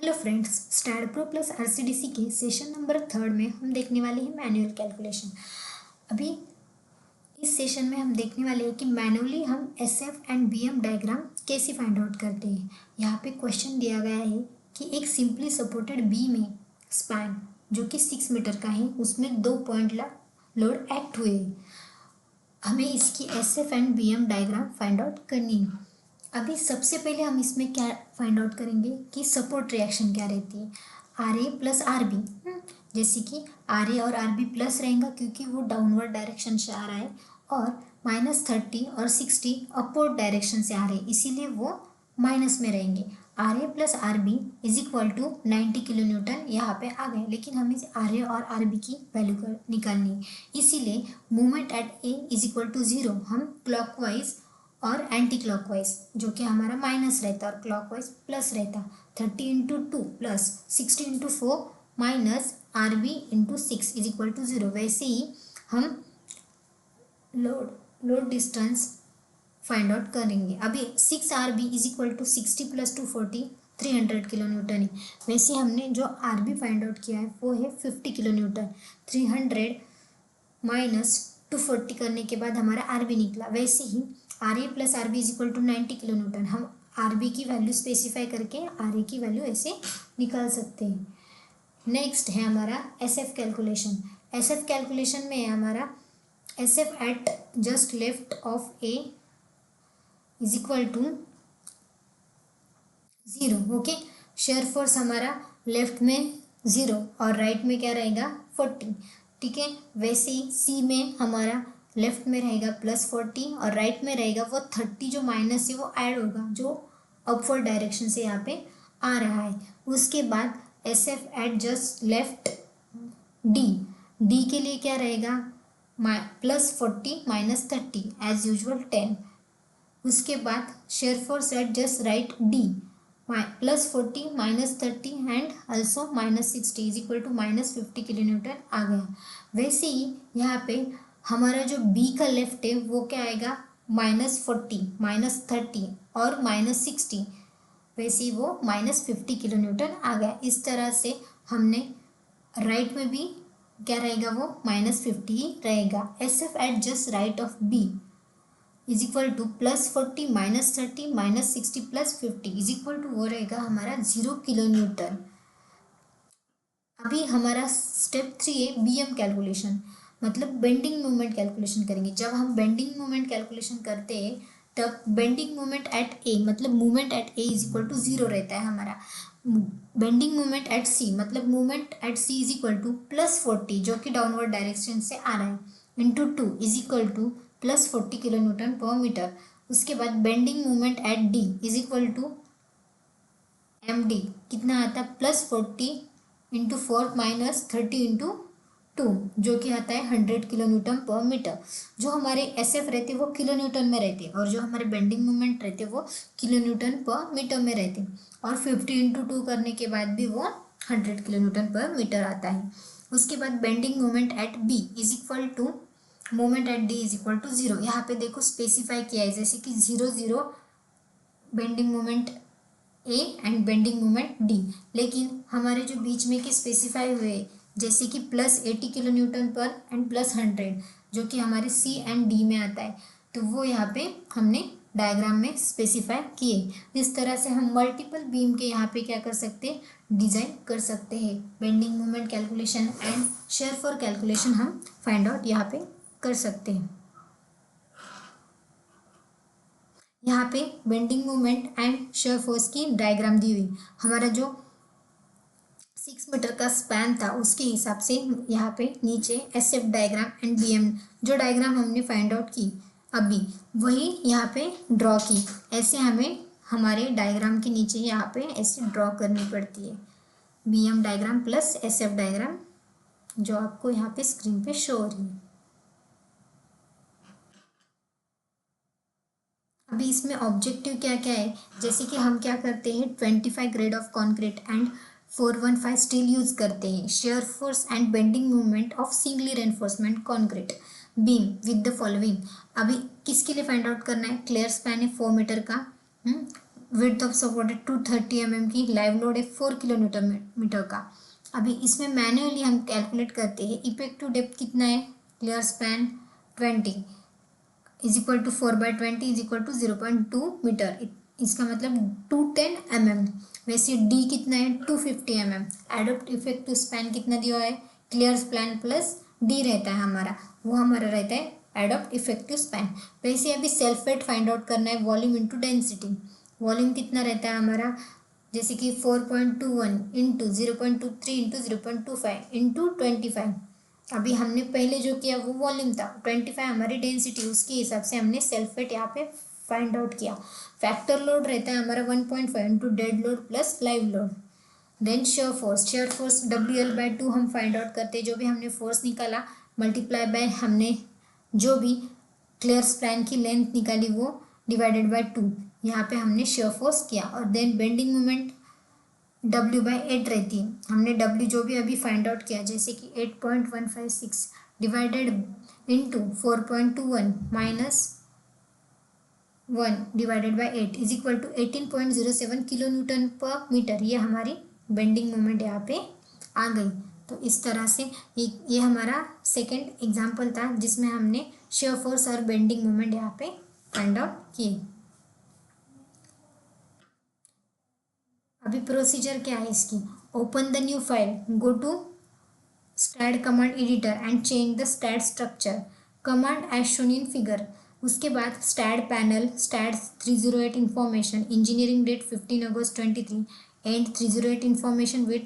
Hello friends, STAAD pro plus RCDC के session number 3 में हम देखने वाले हैं मैनुअल कैलकुलेशन। अभी इस सेशन में हम देखने वाले हैं कि मैनुअली हम एसएफ एंड बीएम डायग्राम कैसे फाइंड आउट करते हैं। यहाँ पे क्वेश्चन दिया गया है कि एक सिंपली सपोर्टेड बी में स्पैन जो कि 6 मीटर का है, उसमें 2 पॉइंट लोड एक्ट हुए। हमें इसकी SF and BM diagram find out करनी है। अभी सबसे पहले हम इसमें क्या फाइंड आउट करेंगे कि सपोर्ट रिएक्शन क्या रहती है, R A plus R B. जैसे कि आर ए और आर बी प्लस रहेगा क्योंकि वो डाउनवर्ड डायरेक्शन से आ रहा है, और -30 और 60 अपवर्ड डायरेक्शन से आ रहे हैं, इसीलिए वो माइनस में रहेंगे। R A plus R B is equal to 90 kilo newton यहाँ पे आ गए, लेकिन हमें आर ए और आर बी की वैल्यू निकालनी है, इसीलिए movement at A is equal to 0 हम क्लॉकवाइज और एंटी क्लॉकवाइज, जो कि हमारा माइनस रहता है और क्लॉकवाइज प्लस रहता। 30 into 2 plus 60 into 4 minus R B into 6 is equal to 0। वैसे ही हम लोड डिस्टेंस फाइंड आउट करेंगे। अभी 6 R B is equal to 60 plus 240 300 kilo newton है। वैसे हमने जो आर बी फाइंड आउट किया है वो है 50 किलो न्यूटन। 300 माइनस 240 करने के बाद हमारा आर बी निकला। वैसे ही R A plus R B is equal to 90 kilo newton, हम आर बी की वैल्यू स्पेसिफाई करके आर ए की वैल्यू ऐसे निकाल सकते हैं। नेक्स्ट है हमारा S F calculation. S F calculation में है हमारा S F at just left of A is equal to 0। Okay, shear force हमारा लेफ्ट में 0 और राइट में क्या रहेगा 40। ठीक है, वैसे ही सी में हमारा लेफ्ट में रहेगा +40 और राइट में रहेगा वो 30, जो माइनस है वो ऐड होगा, जो अपवर्ड डायरेक्शन से यहाँ पे आ रहा है। उसके बाद S F at just left D के लिए क्या रहेगा +40 -30 एज यूजल 10। उसके बाद shear force at just right D +40 -30 and also -60 is equal to -50 kilo newton आ गया। वैसे ही यहाँ पे हमारा जो बी का लेफ्ट है वो क्या आएगा -40 -30 और -60, वैसे ही वो -50 किलो न्यूटन आ गया। इस तरह से हमने राइट में भी क्या रहेगा वो -50 ही रहेगा। S F at just right of B is equal to +40 -30 -60 +50 is equal to वो रहेगा हमारा 0 किलो न्यूटन। अभी हमारा स्टेप 3 है बीएम कैलकुलेशन, मतलब बेंडिंग मोमेंट कैलकुलेशन करेंगे। जब हम बेंडिंग मोमेंट कैलकुलेशन करते हैं तब बेंडिंग मोमेंट एट ए, मतलब movement at A is equal to 0 रहता है हमारा। बेंडिंग मोमेंट एट सी, मतलब movement at C is equal to +40, जो कि डाउनवर्ड डायरेक्शन से आ रहा है, into 2 is equal to +40 kilo newton per metre. उसके बाद bending moment at D is equal to M D, कितना आता है +40 इंटू 4 -30 इंटू 2, जो कि आता है 100 किलो न्यूटन पर मीटर। जो हमारे एस एफ रहते वो किलो न्यूटन में रहते और जो हमारे बेंडिंग मोमेंट रहते वो किलो न्यूटन पर मीटर में रहते, और 50 इंटू 2 करने के बाद भी वो 100 किलो न्यूटन पर मीटर आता है। उसके बाद bending moment at B is equal to moment at D is equal to 0। यहाँ पे देखो स्पेसिफाई किया है, जैसे कि 0 0 bending moment A and bending moment D, लेकिन हमारे जो बीच में के स्पेसिफाई हुए जैसे कि +80 किलो न्यूटन पर एंड +100, जो कि हमारे सी एंड डी में आता है, तो वो यहाँ पे हमने डायग्राम में स्पेसिफाई किए। इस तरह से हम मल्टीपल बीम के यहाँ पे क्या कर सकते हैं, डिजाइन कर सकते हैं। Bending moment calculation and shear force calculation हम फाइंड आउट यहाँ पे कर सकते हैं। यहाँ पे bending moment and shear force की डायग्राम दी हुई, हमारा जो 6 मीटर का स्पैन था उसके हिसाब से यहाँ पे नीचे S F diagram and BM जो डायग्राम हमने फाइंड आउट की अभी वही यहाँ पे ड्रॉ की। ऐसे हमें हमारे डायग्राम के नीचे यहाँ पे ऐसे ड्रॉ करनी पड़ती है, BM diagram plus S F diagram, जो आपको यहाँ पे स्क्रीन पे शो हो रही है। अभी इसमें ऑब्जेक्टिव क्या क्या है, जैसे कि हम क्या करते हैं 25 grade of concrete and 415 steel use करते हैं। Shear force and bending movement of singly reinforcement concrete beam with the following. अभी किसके लिए फाइंड आउट करना है, क्लियर स्पैन है 4 मीटर का, विड्थ ऑफ सपोर्ट है 230 mm की, लाइव लोड है 4 किलोमीटर मीटर का। अभी इसमें मैन्युअली हम कैलकुलेट करते हैं। इफेक्टिव डेप्थ कितना है, clear span 20 is equal to 4/20 is equal to 0.2 metre, इसका मतलब 210 mm। वैसे डी कितना है 250 mm। एडोप्ट इफेक्टिव स्पैन कितना दिया है, क्लियर स्पैन प्लस डी रहता है हमारा, वो हमारा रहता है एडोप्ट इफेक्टिव स्पैन। वैसे अभी सेल्फ वेट फाइंड आउट करना है, वॉल्यूम इंटू डेंसिटी। वॉल्यूम कितना रहता है हमारा, जैसे कि 4.21 इंटू 0.23 इंटू 0.25 इंटू 25। अभी हमने पहले जो किया वो वॉल्यूम था, 25 हमारी डेंसिटी, उसके हिसाब से हमने सेल्फ वेट यहाँ पे फाइंड आउट किया। फैक्टर लोड रहता है हमारा 1.5 into dead load plus live load. Then shear force WL/2 हम फाइंड आउट करते हैं। जो भी हमने फोर्स निकाला मल्टीप्लाई बाय हमने जो भी क्लियर स्पैन की लेंथ निकाली वो डिवाइडेड बाय 2, यहाँ पे हमने शेयर फोर्स किया। और देन बेंडिंग मोमेंट W/8 रहती है। हमने W जो भी अभी फाइंड आउट किया, जैसे कि 8.156 divided into 4.21 minus 1 divided by 8 is equal to 18.07 kilo newton per metre. ये हमारी बेंडिंग मोमेंट यहाँ पे आ गई। तो इस तरह से ये हमारा सेकंड एग्जाम्पल था जिसमें हमने शेयर फोर्स और बेंडिंग मोमेंट यहाँ पे फाइंड आउट किए। अभी प्रोसीजर क्या है इसकी, open the new file, go to STAAD command editor and change the STAAD structure command as shown in figure. उसके बाद STAAD panel, STAAD 308 information, engineering date 15 August 23 and 308 information with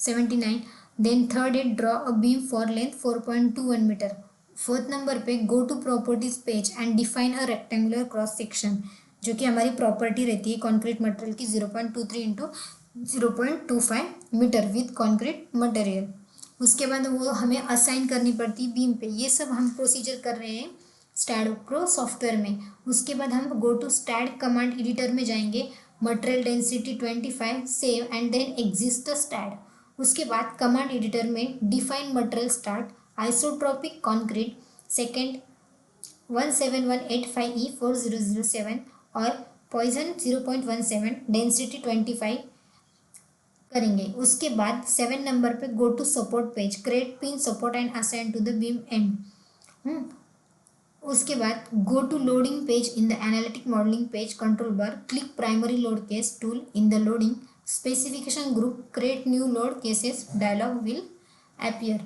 79। Then third है draw a beam for length 4.21 metre. Fourth number पे go to properties page and define a rectangular cross section, जो कि हमारी property रहती है concrete material की 0.23 into 0.25 metre with concrete material. उसके बाद वो हमें असाइन करनी पड़ती है बीम पे। ये सब हम प्रोसीजर कर रहे हैं स्टैड प्रो सॉफ्टवेयर में। उसके बाद हम go to STAAD command editor में जाएंगे, material density 25 save and then exist the STAAD. उसके बाद कमांड एडिटर में define material start isotropic concrete second 17185E4007 और पॉइजन 0.17 डेंसिटी 25 करेंगे। उसके बाद 7 नंबर पे go to support page, create pin support and assign to the beam end. उसके बाद go to loading page in the analytic modelling page, control bar, click primary load case tool in the loading specification group, create new load cases dialog will appear.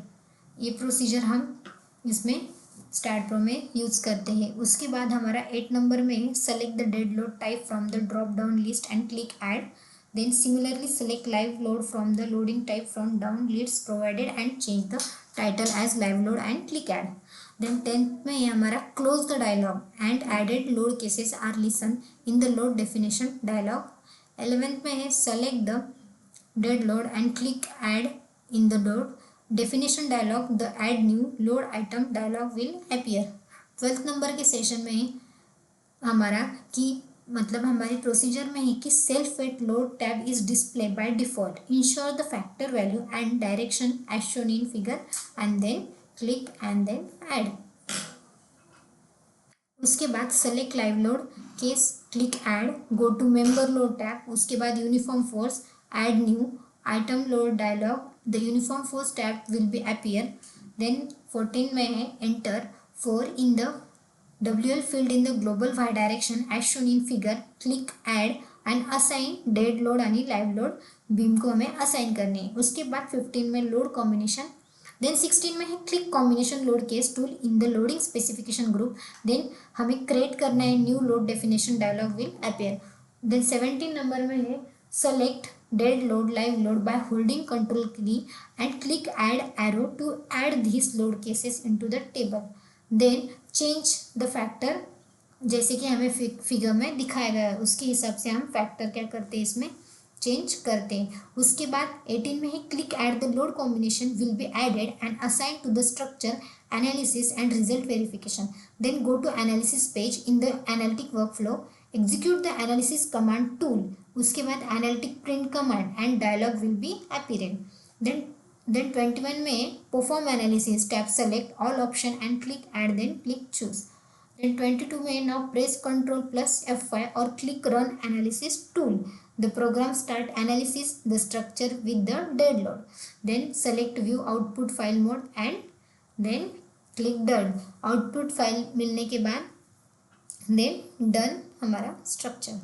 ये procedure हम इसमें STAAD pro में use करते हैं। उसके बाद हमारा 8 number में select the dead load type from the drop down list and click add. Then similarly select live load from the loading type from down lists provided and change the title as live load and click add. Then 10th में ये हमारा close the dialog and added load cases are listened in the load definition dialog. 11th में है select the dead load and click add in the load definition dialog. The add new load item dialog will appear. 12th number के session में है हमारा कि मतलब हमारे procedure में है कि self weight load tab is display by default, ensure the factor value and direction as shown in figure and then click and then add. उसके बाद select live load case, click add, go to member load tab. उसके बाद uniform force, add new item load dialog, the uniform force tab will be appear. Then 14 में है enter 4 in the WL field in the global y direction as shown in figure, click add and assign dead load आणि live load beam को हमें assign करनी है। उसके बाद 15 में लोड कॉम्बिनेशन, देन 16 में है click combination load case tool in the loading specification group, then हमें क्रिएट करना है new load definition dialog will appear. Then 17 number में है select dead load live load by holding control key and click add arrow to add these load cases into the table. Then change the factor, जैसे कि हमें figure में दिखाया गया है उसके हिसाब से हम फैक्टर क्या करते हैं इसमें चेंज करते हैं। उसके बाद 18 में है click add the load combination will be added and assign to the structure analysis and result verification. Then go to analysis page in the analytic workflow, execute the analysis command tool. उसके बाद analytic print command and dialog will be appearing. Then 21 में perform analysis tab, select all option and click add, then click choose. Then 22 में now press control plus F5 और click run analysis tool. The program start analysis the structure with the dead load. Then select view output file mode and then click done. Output file मिलने के बाद then done हमारा structure.